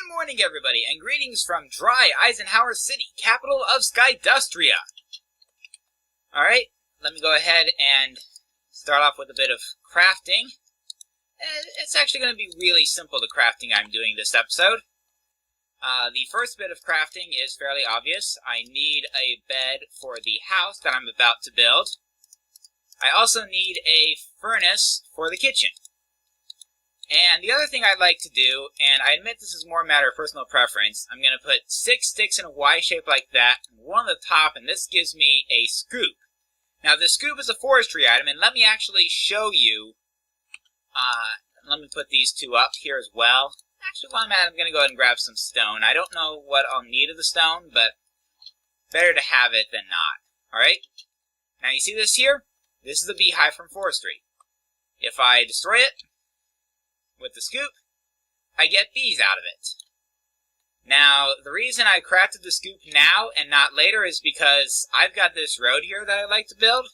Good morning, everybody, and greetings from dry Eisenhower City, capital of Skydustria. Alright, let me go ahead and start off with a bit of crafting. It's actually going to be really simple, the crafting I'm doing this episode. The first bit of crafting is fairly obvious. I need a bed for the house that I'm about to build. I also need a furnace for the kitchen. And the other thing I'd like to do, and I admit this is more a matter of personal preference, I'm going to put 6 sticks in a Y shape like that, one on the top, and this gives me a scoop. Now, the scoop is a forestry item, and let me actually show you. Let me put these two up here as well. Actually, while I'm at it, I'm going to go ahead and grab some stone. I don't know what I'll need of the stone, but better to have it than not. Alright? Now, you see this here? This is the beehive from forestry. If I destroy it with the scoop, I get bees out of it. Now, the reason I crafted the scoop now and not later is because I've got this road here that I'd like to build,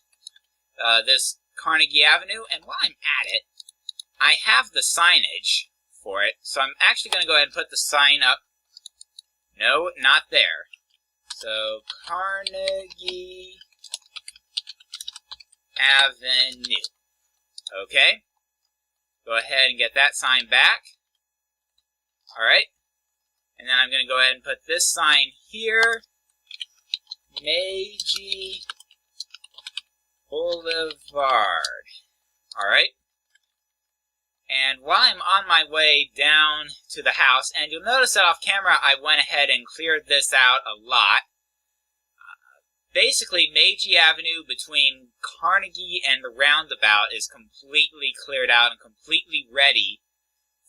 this Carnegie Avenue, and while I'm at it, I have the signage for it, so I'm actually going to go ahead and put the sign up. No, not there. So, Carnegie Avenue. Okay. Go ahead and get that sign back. Alright. And then I'm going to go ahead and put this sign here. Meiji Boulevard. Alright. And while I'm on my way down to the house, and you'll notice that off camera I went ahead and cleared this out a lot. Basically, Meiji Avenue between Carnegie and the roundabout is completely cleared out and completely ready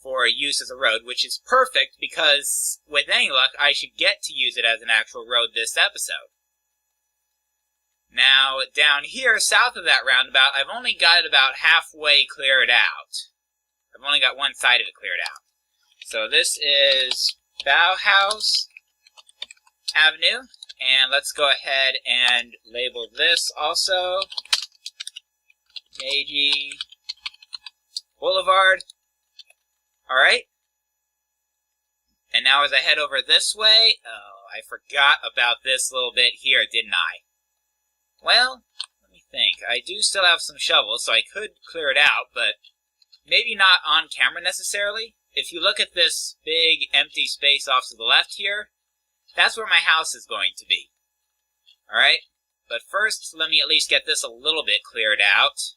for use as a road, which is perfect because, with any luck, I should get to use it as an actual road this episode. Now, down here, south of that roundabout, I've only got it about halfway cleared out. I've only got one side of it cleared out. So this is Bauhaus Avenue. And let's go ahead and label this also Meiji Boulevard. Alright. And now as I head over this way, oh, I forgot about this little bit here, didn't I? Well, let me think. I do still have some shovels, so I could clear it out, but maybe not on camera necessarily. If you look at this big empty space off to the left here, that's where my house is going to be. Alright? But first, let me at least get this a little bit cleared out.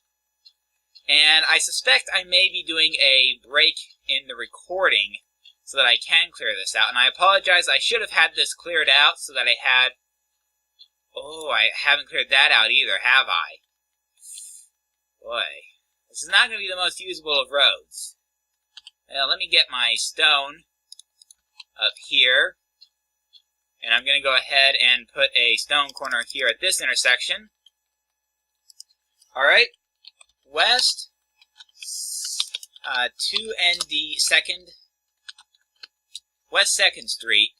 And I suspect I may be doing a break in the recording so that I can clear this out. And I apologize, I should have had this cleared out so that I had... Oh, I haven't cleared that out either, have I? Boy, this is not going to be the most usable of roads. Well, let me get my stone up here. And I'm going to go ahead and put a stone corner here at this intersection. Alright. West 2ND 2nd. West 2nd Street.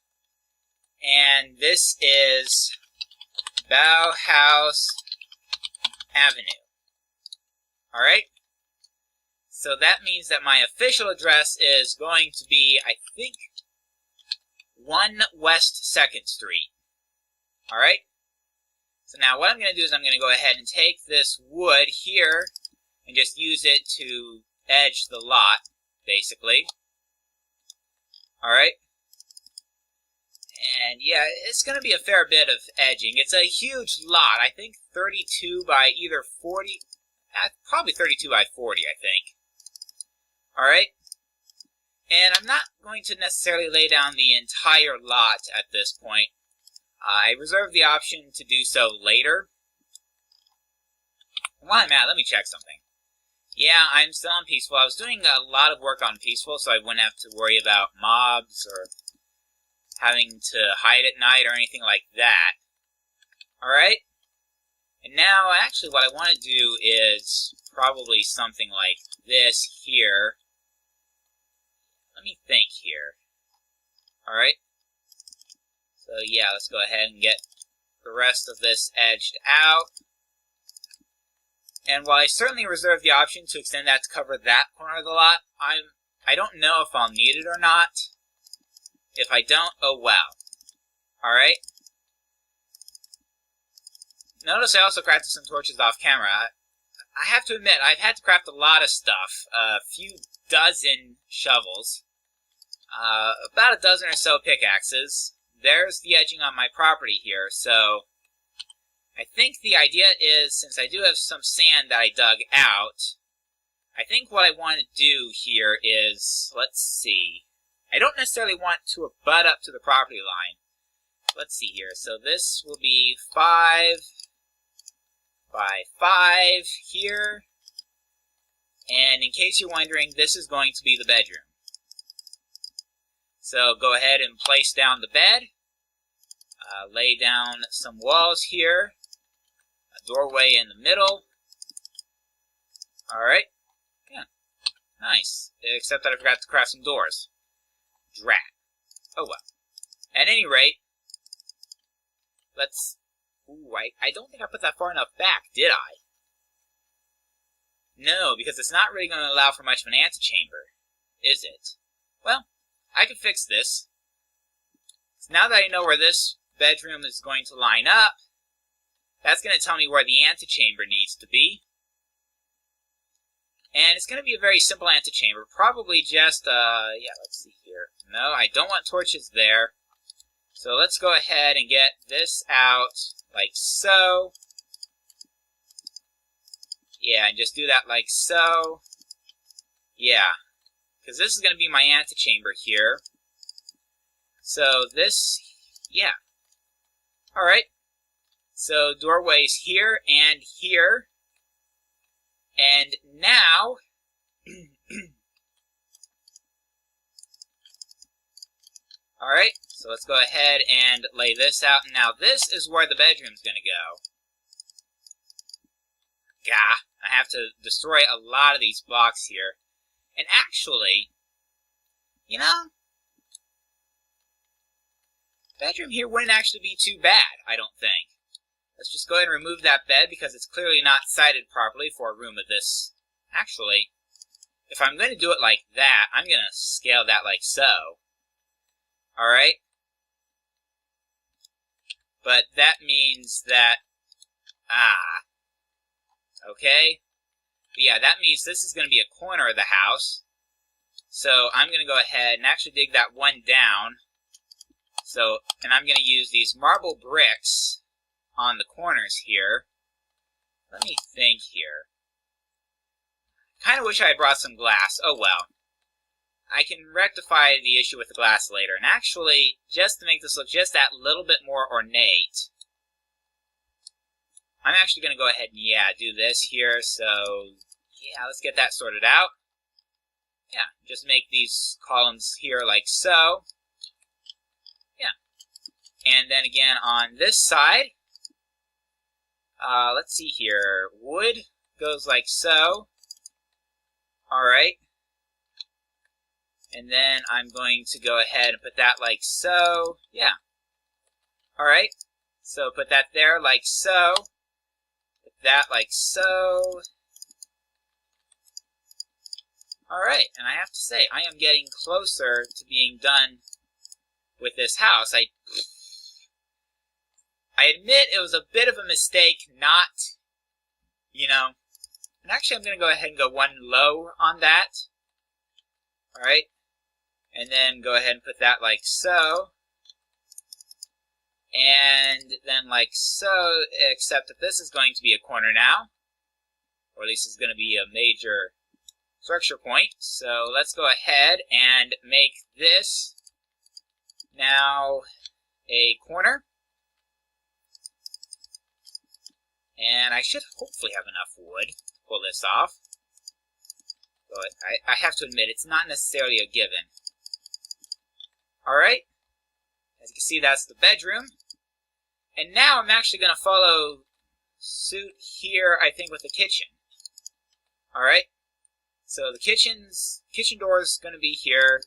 And this is Bauhaus Avenue. Alright. So that means that my official address is going to be, I think, 1 West 2nd Street. Alright? So now what I'm going to do is I'm going to go ahead and take this wood here and just use it to edge the lot, basically. Alright? And yeah, it's going to be a fair bit of edging. It's a huge lot. I think 32 by either 40, probably 32 by 40, I think. Alright? And I'm not going to necessarily lay down the entire lot at this point. I reserve the option to do so later. While I'm at it, let me check something. Yeah, I'm still on Peaceful. I was doing a lot of work on Peaceful, so I wouldn't have to worry about mobs or having to hide at night or anything like that. Alright? And now, actually, what I want to do is probably something like this here. Let me think here. Alright. So yeah, let's go ahead and get the rest of this edged out. And while I certainly reserve the option to extend that to cover that corner of the lot, I don't know if I'll need it or not. If I don't, oh well. Alright? Notice I also crafted some torches off camera. I have to admit, I've had to craft a lot of stuff. A few dozen shovels. About a dozen or so pickaxes. There's the edging on my property here, so I think the idea is, since I do have some sand that I dug out, I think what I want to do here is, let's see, I don't necessarily want to butt up to the property line. Let's see here, so this will be 5 by 5 here, and in case you're wondering, this is going to be the bedroom. So go ahead and place down the bed, lay down some walls here, a doorway in the middle. Alright, yeah, nice, except that I forgot to craft some doors. Drat. Oh well. At any rate, let's... Ooh, I don't think I put that far enough back, did I? No, because it's not really going to allow for much of an antechamber, is it? Well, I can fix this. So now that I know where this bedroom is going to line up, that's going to tell me where the antechamber needs to be. And it's going to be a very simple antechamber, probably just, yeah, let's see here. No, I don't want torches there. So let's go ahead and get this out like so. Yeah, and just do that like so. Yeah, because this is going to be my antechamber here. So this, yeah. Alright. So doorways here and here. And now, alright, so let's go ahead and lay this out. Now this is where the bedroom's going to go. Gah, I have to destroy a lot of these blocks here. And actually, you know, bedroom here wouldn't actually be too bad, I don't think. Let's just go ahead and remove that bed because it's clearly not sited properly for a room of this. Actually, if I'm going to do it like that, I'm going to scale that like so. Alright? But that means that... Okay? But yeah, that means this is going to be a corner of the house. So I'm going to go ahead and actually dig that one down. So, and I'm going to use these marble bricks on the corners here. Let me think here. Kind of wish I had brought some glass. Oh well. I can rectify the issue with the glass later. And actually, just to make this look just that little bit more ornate, I'm actually going to go ahead and, yeah, do this here. So, yeah, let's get that sorted out. Yeah, just make these columns here like so. Yeah. And then again on this side, let's see here. Wood goes like so. Alright. And then I'm going to go ahead and put that like so. Yeah. Alright. So put that there like so. Put that like so. Alright. And I have to say, I am getting closer to being done with this house. I admit it was a bit of a mistake not, you know, and actually I'm going to go ahead and go one low on that. Alright, and then go ahead and put that like so, and then like so, except that this is going to be a corner now, or at least it's going to be a major structure point. So let's go ahead and make this now a corner. And I should hopefully have enough wood to pull this off. But I have to admit, it's not necessarily a given. Alright. As you can see, that's the bedroom. And now I'm actually going to follow suit here, I think, with the kitchen. Alright. So the kitchen door is going to be here.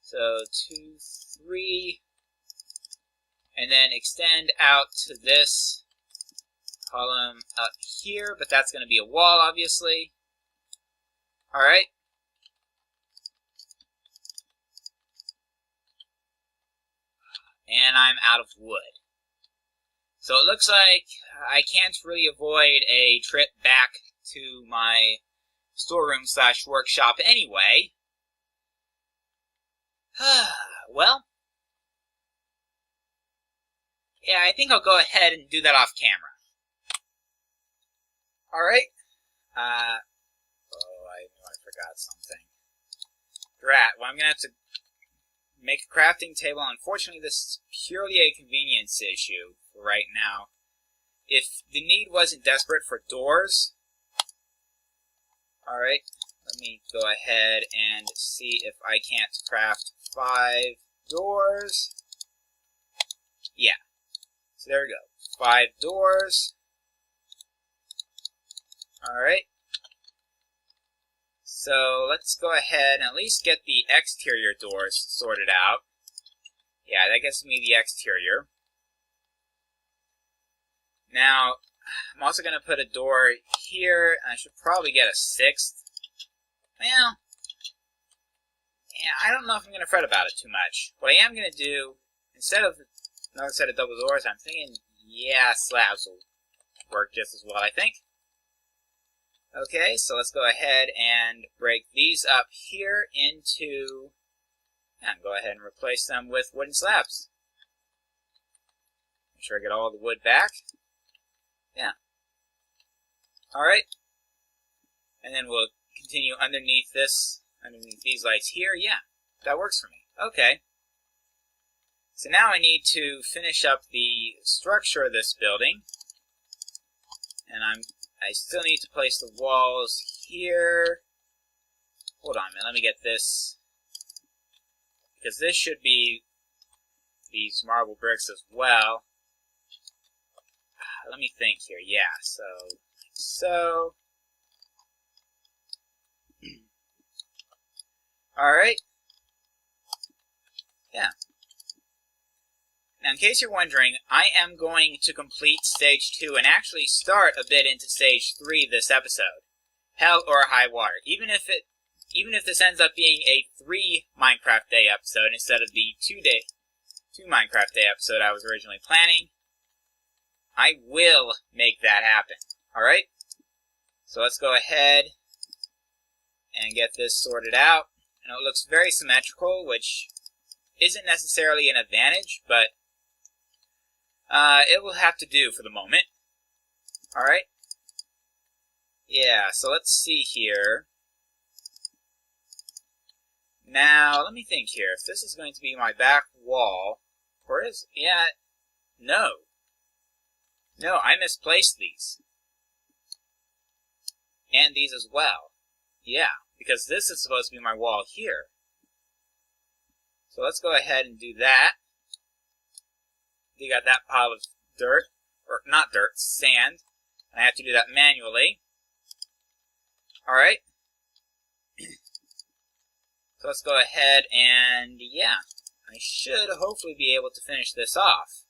So 2, 3. And then extend out to this column up here, but that's going to be a wall, obviously. Alright. and I'm out of wood. So it looks like I can't really avoid a trip back to my storeroom / workshop anyway. Well, yeah, I think I'll go ahead and do that off camera. Alright. I knew I forgot something. Drat. Well, I'm going to have to make a crafting table. Unfortunately, this is purely a convenience issue for right now. If the need wasn't desperate for doors... Alright, let me go ahead and see if I can't craft 5 doors. Yeah. So there we go. 5 doors. Alright. So let's go ahead and at least get the exterior doors sorted out. Yeah, that gets me the exterior. Now, I'm also going to put a door here, and I should probably get a 6th. Well, yeah, I don't know if I'm going to fret about it too much. What I am going to do, instead of another set of double doors, I'm thinking, yeah, slabs will work just as well, I think. Okay, so let's go ahead and break these up here into, and go ahead and replace them with wooden slabs. Make sure I get all the wood back. Yeah. Alright. And then we'll continue underneath these lights here. Yeah, that works for me. Okay. So now I need to finish up the structure of this building. And I still need to place the walls here. Hold on a minute, let me get this. Because this should be these marble bricks as well. Let me think here. Yeah, so. Alright. Yeah. Now, in case you're wondering, I am going to complete Stage 2 and actually start a bit into Stage 3 this episode. Hell or high water. Even if this ends up being a 3 Minecraft Day episode instead of the 2 Minecraft Day episode I was originally planning, I will make that happen. Alright? So let's go ahead and get this sorted out. And it looks very symmetrical, which isn't necessarily an advantage, but it will have to do for the moment. Alright? Yeah, so let's see here. Now, let me think here. If this is going to be my back wall, or is... Yeah, no. No, I misplaced these. And these as well. Yeah, because this is supposed to be my wall here. So let's go ahead and do that. You got that pile of dirt, or not dirt, sand. And I have to do that manually. Alright. So let's go ahead and, yeah, I should hopefully be able to finish this off.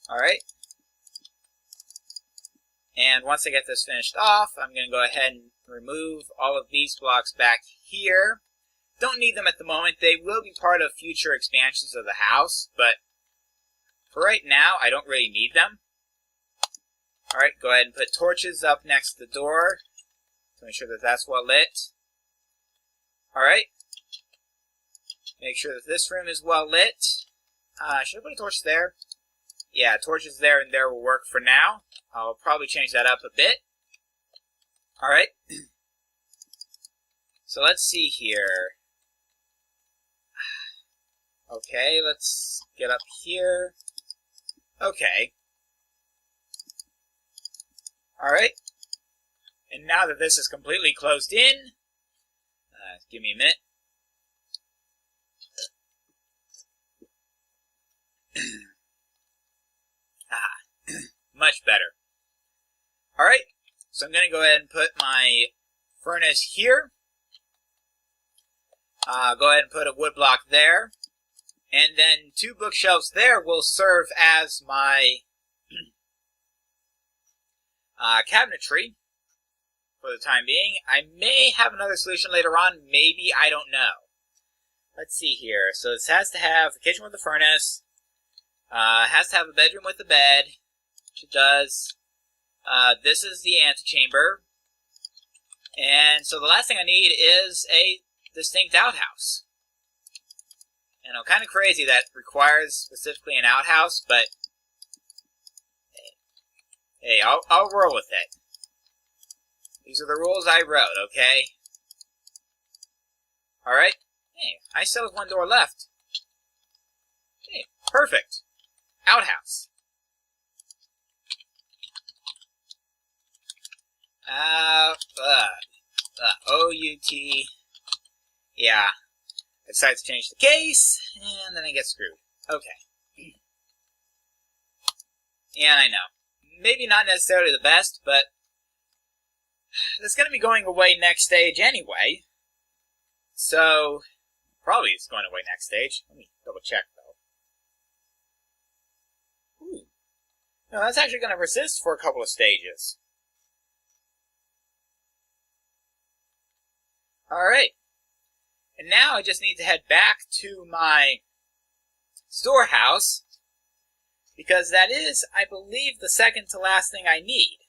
Alright. And once I get this finished off, I'm going to go ahead and remove all of these blocks back here. Don't need them at the moment. They will be part of future expansions of the house, but for right now, I don't really need them. Alright, go ahead and put torches up next to the door to make sure that that's well lit. Alright. Make sure that this room is well lit. Should I put a torch there? Yeah, torches there and there will work for now. I'll probably change that up a bit. Alright. So let's see here. Okay, let's get up here. Okay. Alright. And now that this is completely closed in, give me a minute. Much better. Alright, so I'm going to go ahead and put my furnace here. Go ahead and put a wood block there. And then 2 bookshelves there will serve as my cabinetry for the time being. I may have another solution later on, maybe, I don't know. let's see here. So this has to have a kitchen with a furnace. Has to have a bedroom with a bed, which it does. This is the antechamber. And so the last thing I need is a distinct outhouse. You know, kind of crazy that requires specifically an outhouse, but hey, I'll roll with it. These are the rules I wrote, okay? Alright. Hey, I still have one door left. Hey, perfect. Outhouse. O-U-T. Yeah. I decided to change the case, and then I get screwed. Okay. And I know. Maybe not necessarily the best, but it's going to be going away next stage anyway. So, probably it's going away next stage. Let me double check, though. Ooh. No, that's actually going to persist for a couple of stages. Alright. And now I just need to head back to my storehouse, because that is, I believe, the second to last thing I need.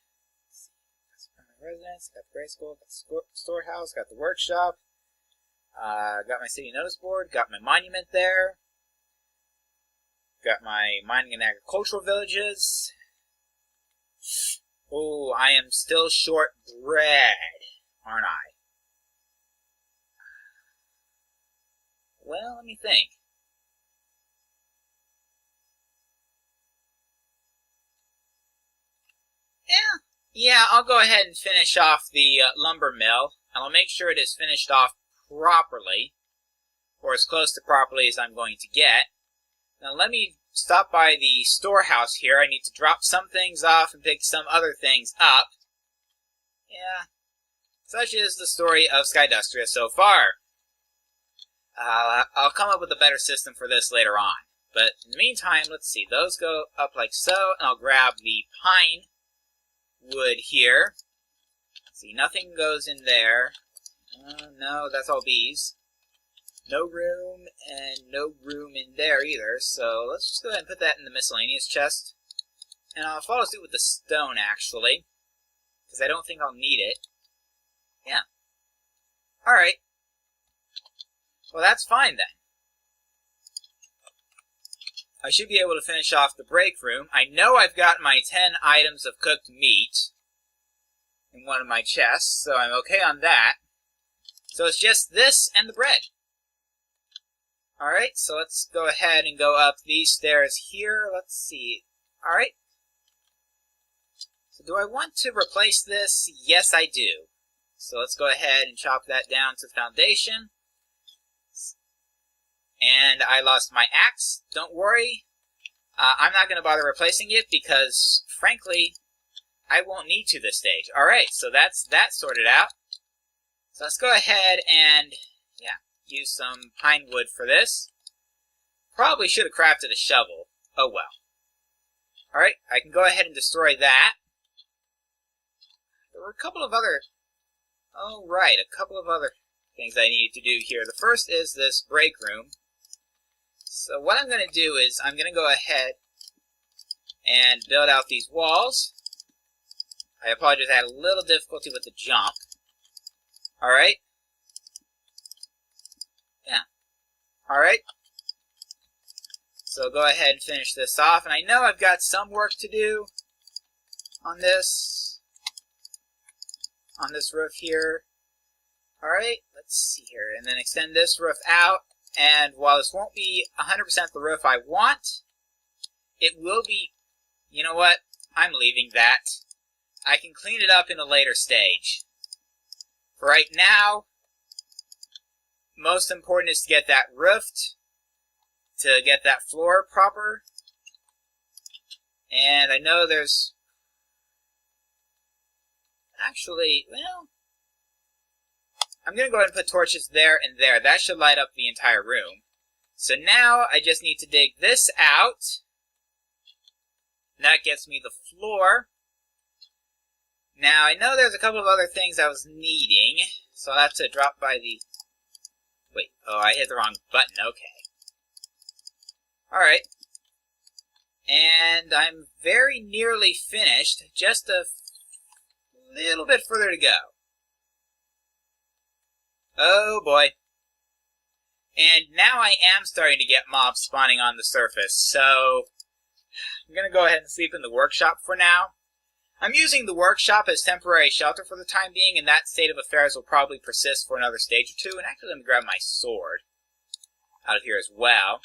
Got my residence, got the grade school, got the storehouse, got the workshop, got my city notice board, got my monument there, got my mining and agricultural villages. Oh, I am still short bread, aren't I? Well, let me think. Yeah, I'll go ahead and finish off the lumber mill, and I'll make sure it is finished off properly, or as close to properly as I'm going to get. Now let me stop by the storehouse here. I need to drop some things off and pick some other things up. Yeah, such is the story of Skydustria so far. I'll come up with a better system for this later on. But in the meantime, let's see. Those go up like so, and I'll grab the pine wood here. See, nothing goes in there. No, that's all bees. No room, and no room in there either. So let's just go ahead and put that in the miscellaneous chest. And I'll follow suit with the stone, actually, because I don't think I'll need it. Yeah. Alright. Well, that's fine then. I should be able to finish off the break room. I know I've got my 10 items of cooked meat in one of my chests, so I'm okay on that. So it's just this and the bread. Alright, so let's go ahead and go up these stairs here. Let's see. Alright. So do I want to replace this? Yes, I do. So let's go ahead and chop that down to foundation. And I lost my axe. Don't worry. I'm not going to bother replacing it because, frankly, I won't need to this stage. Alright, so that's that sorted out. So let's go ahead and, yeah, use some pine wood for this. Probably should have crafted a shovel. Oh well. Alright, I can go ahead and destroy that. There were a couple of other... Oh, right, a couple of other things I needed to do here. The first is this break room. So what I'm going to do is I'm going to go ahead and build out these walls. I apologize, I had a little difficulty with the jump. Alright. Yeah. Alright. So go ahead and finish this off. And I know I've got some work to do on this roof here. Alright, let's see here. And then extend this roof out. And while this won't be 100% the roof I want, it will be... You know what? I'm leaving that. I can clean it up in a later stage. For right now, most important is to get that roofed, to get that floor proper. And I know there's... Actually, well... I'm going to go ahead and put torches there and there. That should light up the entire room. So now I just need to dig this out. And that gets me the floor. Now I know there's a couple of other things I was needing. So I'll have to drop by the Wait, oh, I hit the wrong button, okay. Alright. And I'm very nearly finished, just a little bit further to go. Oh boy. And now I am starting to get mobs spawning on the surface, so I'm going to go ahead and sleep in the workshop for now. I'm using the workshop as temporary shelter for the time being, and that state of affairs will probably persist for another stage or two. And actually, let me grab my sword out of here as well.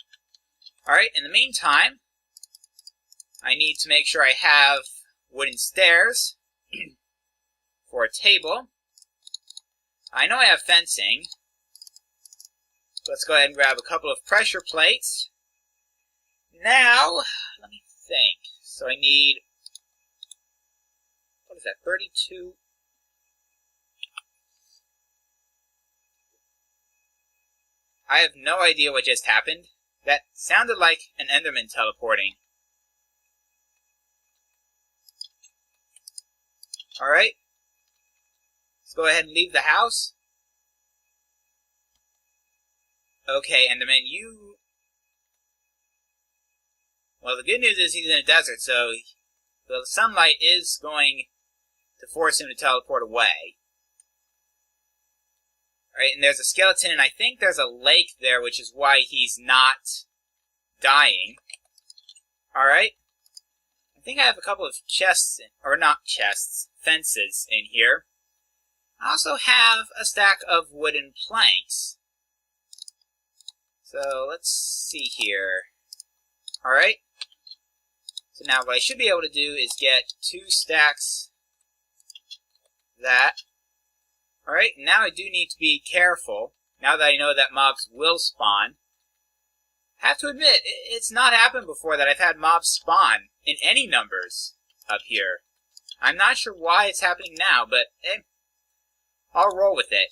Alright, in the meantime, I need to make sure I have wooden stairs for a table. I know I have fencing. Let's go ahead and grab a couple of pressure plates. Now, let me think. So I need, what is that, 32? I have no idea what just happened. That sounded like an Enderman teleporting. Alright. Let's go ahead and leave the house. Okay, Enderman, you... Well, the good news is he's in a desert, so the sunlight is going to force him to teleport away. Alright, and there's a skeleton, and I think there's a lake there, which is why he's not dying. Alright. I think I have a couple of chests, or not chests, fences in here. I also have a stack of wooden planks. So, let's see here. Alright. So now what I should be able to do is get 2 stacks of that. Alright, now I do need to be careful, now that I know that mobs will spawn. I have to admit, it's not happened before that I've had mobs spawn in any numbers up here. I'm not sure why it's happening now, but I'll roll with it.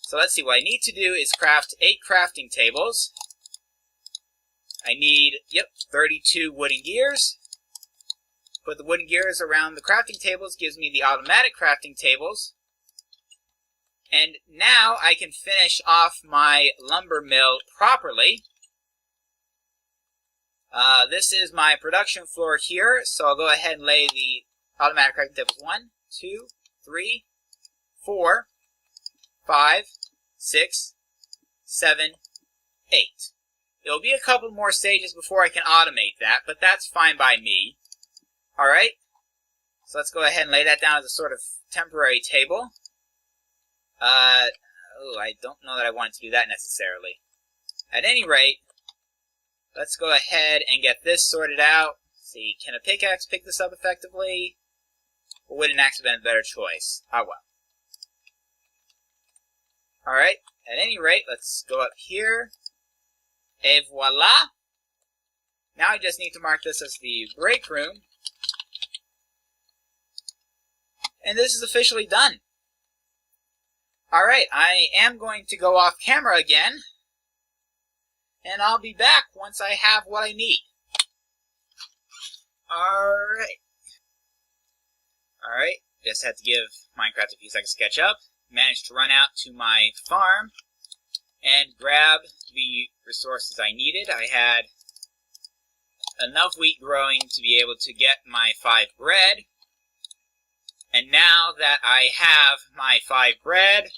So let's see, what I need to do is craft 8 crafting tables. I need, 32 wooden gears. Put the wooden gears around the crafting tables, gives me the automatic crafting tables. And now I can finish off my lumber mill properly. This is my production floor here, so I'll go ahead and lay the automatic crafting tables 1, 2, 3, 4, 5, 6, 7, 8. It'll be a couple more stages before I can automate that, but that's fine by me. Alright, so let's go ahead and lay that down as a sort of temporary table. I don't know that I want to do that necessarily. At any rate, let's go ahead and get this sorted out. Let's see, can a pickaxe pick this up effectively? Or would an axe have been a better choice? Ah, well. Alright, at any rate, let's go up here. Et voila! Now I just need to mark this as the break room. And this is officially done. Alright, I am going to go off camera again. And I'll be back once I have what I need. Alright. Alright, just had to give Minecraft a few seconds to catch up. Managed to run out to my farm and grab the resources I needed. I had enough wheat growing to be able to get my 5 bread. And now that I have my 5 bread,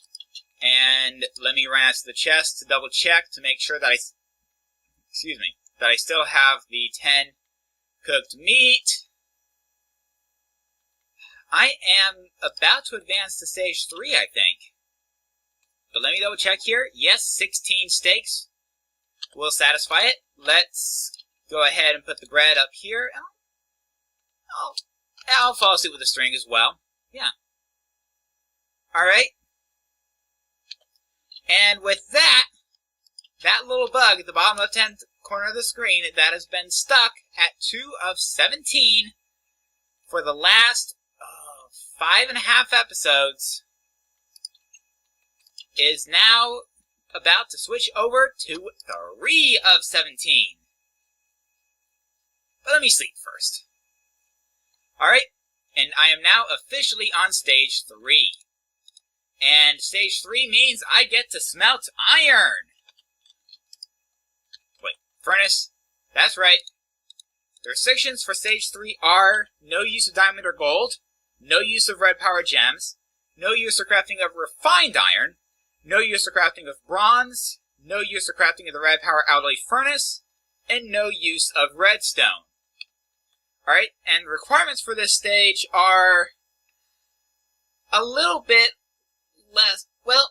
and let me run out to the chest to double check to make sure that that I still have the 10 cooked meat. I am about to advance to stage 3, I think. But let me double check here. Yes, 16 steaks will satisfy it. Let's go ahead and put the bread up here. I'll fall asleep with the string as well. Yeah. Alright. And with that little bug at the bottom left-hand corner of the screen that has been stuck at 2 of 17 for the last 5.5 episodes is now about to switch over to 3 of 17. But let me sleep first. Alright, and I am now officially on stage 3. And stage 3 means I get to smelt iron. Wait, furnace? That's right. The restrictions for stage 3 are no use of diamond or gold, no use of red power gems, no use of crafting of refined iron, no use of crafting of bronze, no use of crafting of the red power alloy furnace, and no use of redstone. Alright, and the requirements for this stage are a little bit less, well,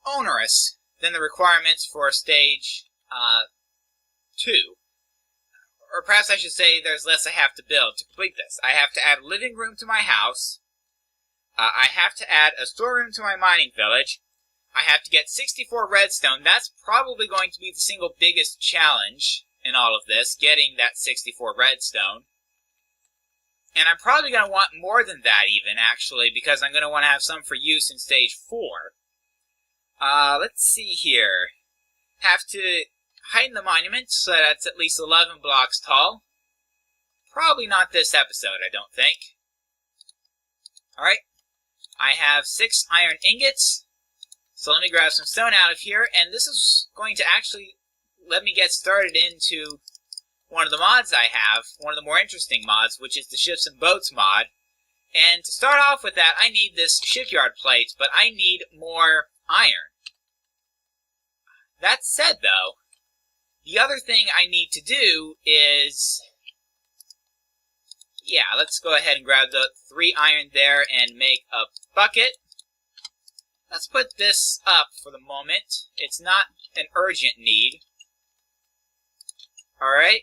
onerous than the requirements for stage 2. Or perhaps I should say there's less I have to build to complete this. I have to add a living room to my house. I have to add a storeroom to my mining village. I have to get 64 redstone. That's probably going to be the single biggest challenge in all of this, getting that 64 redstone. And I'm probably going to want more than that even, actually, because I'm going to want to have some for use in stage 4. Let's see here. Have to heighten the monument so that's at least 11 blocks tall. Probably not this episode, I don't think. Alright. I have 6 iron ingots. So let me grab some stone out of here, and this is going to actually let me get started into one of the mods I have, one of the more interesting mods, which is the ships and boats mod. And to start off with that, I need this shipyard plate, but I need more iron. That said, though, the other thing I need to do is, yeah, let's go ahead and grab the 3 iron there and make a bucket. Let's put this up for the moment. It's not an urgent need. Alright.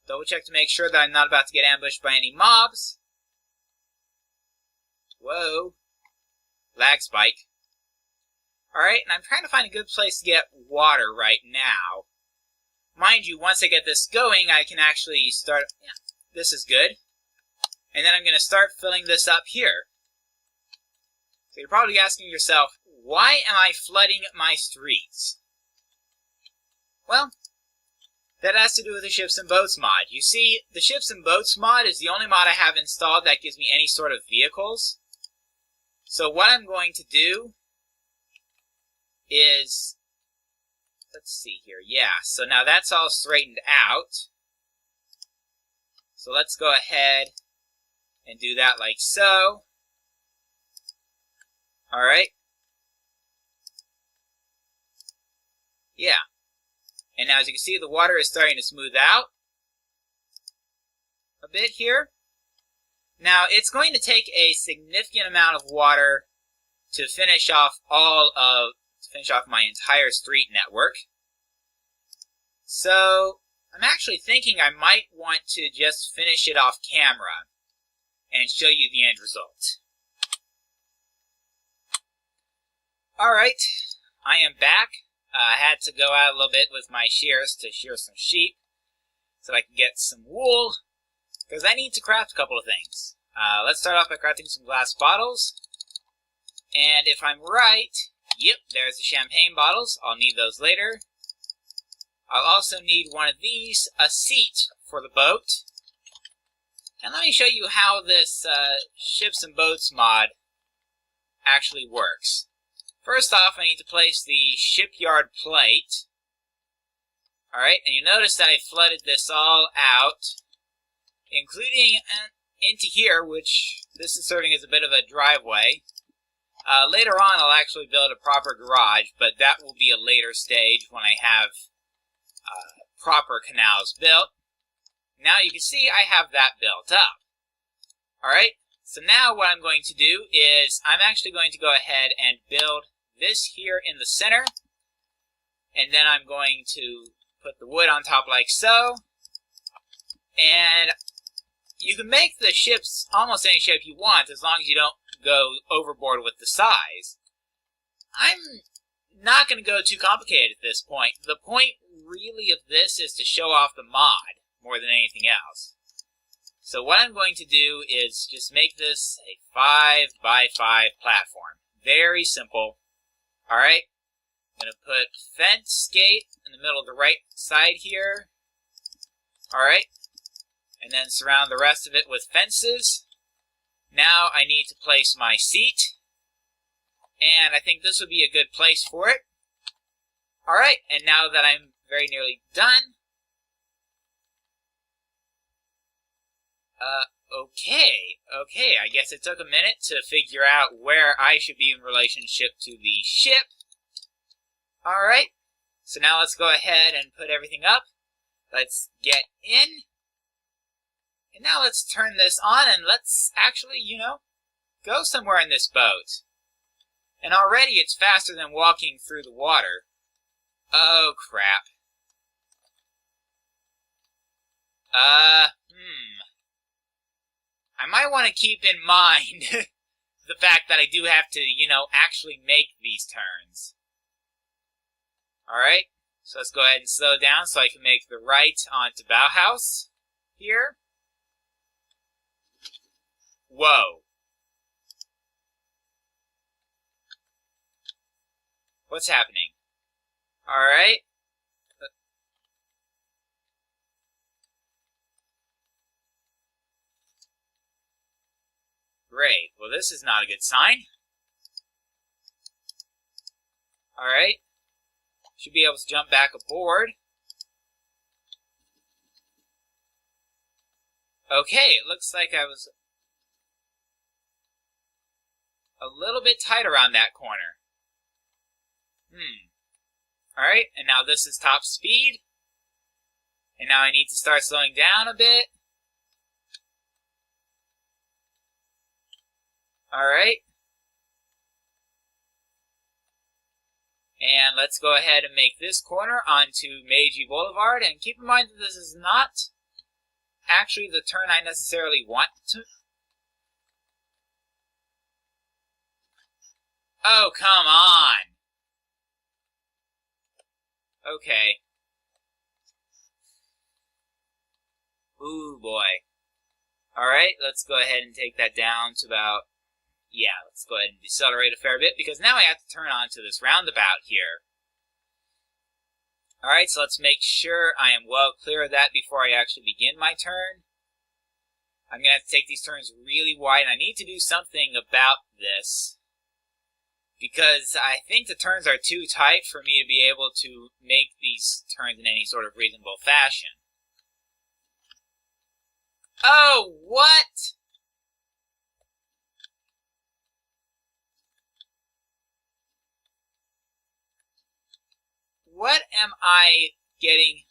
Double check to make sure that I'm not about to get ambushed by any mobs. Whoa. Lag spike. Alright, and I'm trying to find a good place to get water right now. Mind you, once I get this going, I can actually start... Yeah, this is good. And then I'm going to start filling this up here. So you're probably asking yourself, why am I flooding my streets? Well, that has to do with the Ships and Boats mod. You see, the Ships and Boats mod is the only mod I have installed that gives me any sort of vehicles. So what I'm going to do is... Let's see here. Yeah, so now that's all straightened out. So let's go ahead and do that like so. Alright. Yeah. And now as you can see, the water is starting to smooth out a bit here. Now, it's going to take a significant amount of water to finish off my entire street network. So, I'm actually thinking I might want to just finish it off camera and show you the end result. Alright, I am back. I had to go out a little bit with my shears to shear some sheep so I can get some wool, because I need to craft a couple of things. Let's start off by crafting some glass bottles. And if I'm right, yep, there's the champagne bottles. I'll need those later. I'll also need one of these, a seat for the boat. And let me show you how this Ships and Boats mod actually works. First off, I need to place the shipyard plate. Alright, and you notice that I flooded this all out, including into here, which this is serving as a bit of a driveway. Later on, I'll actually build a proper garage, but that will be a later stage when I have proper canals built. Now you can see I have that built up. Alright, so now what I'm going to do is I'm actually going to go ahead and build this here in the center. And then I'm going to put the wood on top like so. And you can make the ships almost any shape you want as long as you don't go overboard with the size. I'm not going to go too complicated at this point. The point really of this is to show off the mod more than anything else. So what I'm going to do is just make this a 5x5 platform. Very simple. Alright, I'm going to put fence gate in the middle of the right side here. Alright, and then surround the rest of it with fences. Now I need to place my seat. And I think this would be a good place for it. Alright, and now that I'm very nearly done, okay, I guess it took a minute to figure out where I should be in relationship to the ship. Alright, so now let's go ahead and put everything up. Let's get in. And now let's turn this on and let's actually, go somewhere in this boat. And already it's faster than walking through the water. Oh, crap. I might want to keep in mind the fact that I do have to, actually make these turns. Alright, so let's go ahead and slow down so I can make the right onto Bauhaus here. Whoa. What's happening? Alright. Great. Well, this is not a good sign. Alright. Should be able to jump back aboard. Okay, it looks like I was a little bit tight around that corner. Alright, and now this is top speed. And now I need to start slowing down a bit. Alright. And let's go ahead and make this corner onto Meiji Boulevard. And keep in mind that this is not actually the turn I necessarily want to. Oh, come on. Okay. Ooh, boy. Alright, let's go ahead and take that down to about... Yeah, let's go ahead and decelerate a fair bit, because now I have to turn onto this roundabout here. Alright, so let's make sure I am well clear of that before I actually begin my turn. I'm going to have to take these turns really wide, and I need to do something about this, because I think the turns are too tight for me to be able to make these turns in any sort of reasonable fashion. Oh, what? What am I getting?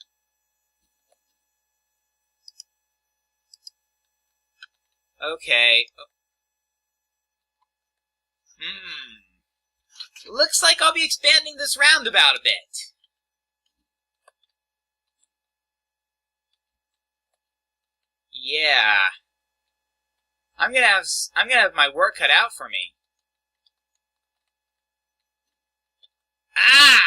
Okay. Looks like I'll be expanding this roundabout a bit. Yeah. I'm gonna have my work cut out for me. Ah!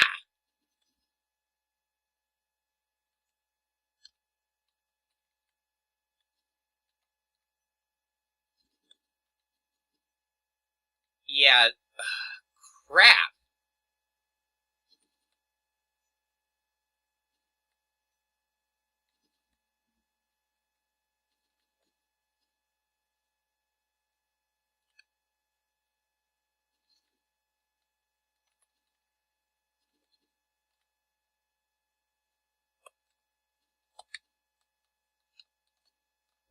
Yeah. Crap.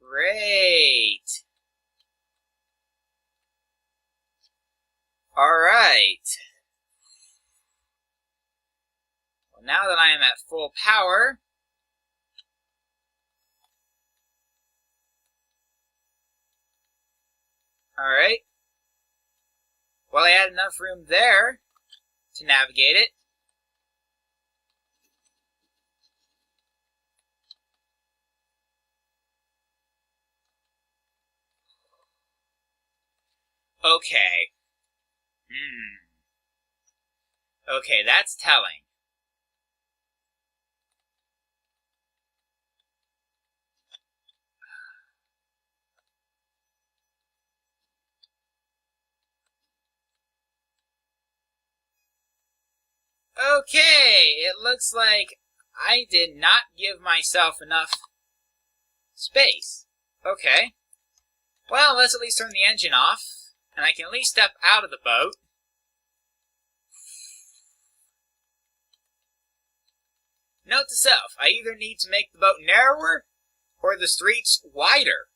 Great. Alright. Well, now that I am at full power, alright. Well, I had enough room there to navigate it. Okay. Okay, that's telling. Okay, it looks like I did not give myself enough space. Okay. Well, let's at least turn the engine off, and I can at least step out of the boat. Note to self, I either need to make the boat narrower or the streets wider.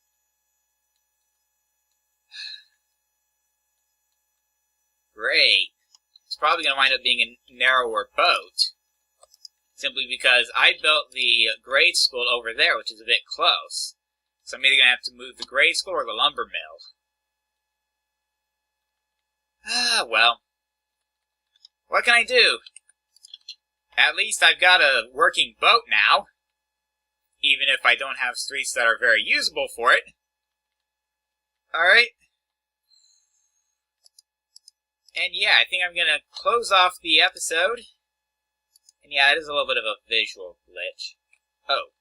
Great. It's probably going to wind up being a narrower boat. Simply because I built the grade school over there, which is a bit close. So I'm either going to have to move the grade school or the lumber mill. Well. What can I do? At least I've got a working boat now. Even if I don't have streets that are very usable for it. Alright. And yeah, I think I'm going to close off the episode. And yeah, it is a little bit of a visual glitch. Oh.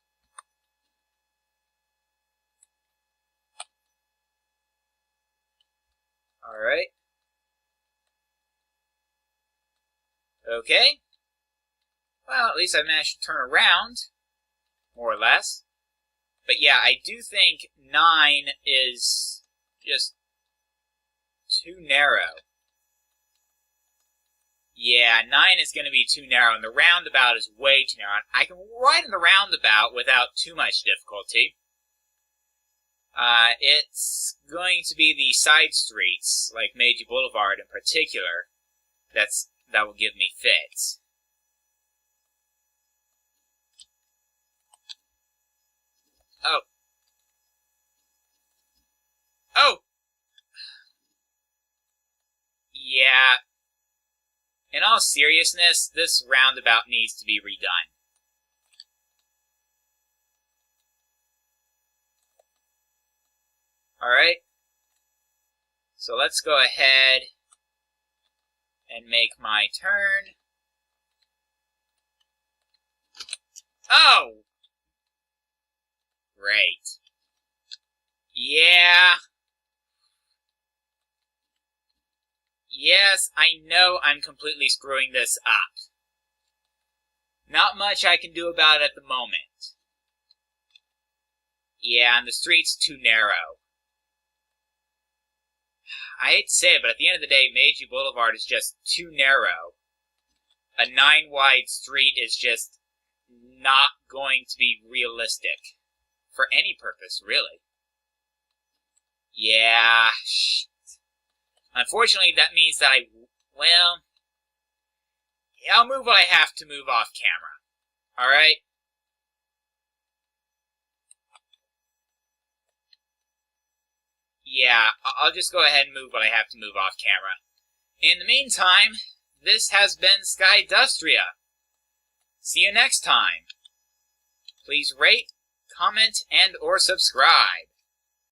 Alright. Okay. Well, at least I managed to turn around. More or less. But yeah, I do think 9 is just too narrow. Yeah, 9 is going to be too narrow, and the roundabout is way too narrow. I can ride in the roundabout without too much difficulty. It's going to be the side streets, like Meiji Boulevard in particular, that will give me fits. Oh. Oh! Yeah. In all seriousness, this roundabout needs to be redone. Alright. So let's go ahead and make my turn. Oh! Great. Yeah. Yes, I know I'm completely screwing this up. Not much I can do about it at the moment. Yeah, and the street's too narrow. I hate to say it, but at the end of the day, Meiji Boulevard is just too narrow. A 9-wide street is just not going to be realistic. For any purpose, really. Yeah, shit. Unfortunately, that means that well, I'll move what I have to move off camera. Alright? Yeah, I'll just go ahead and move what I have to move off camera. In the meantime, this has been Skydustria. See you next time. Please rate, comment, and/or subscribe.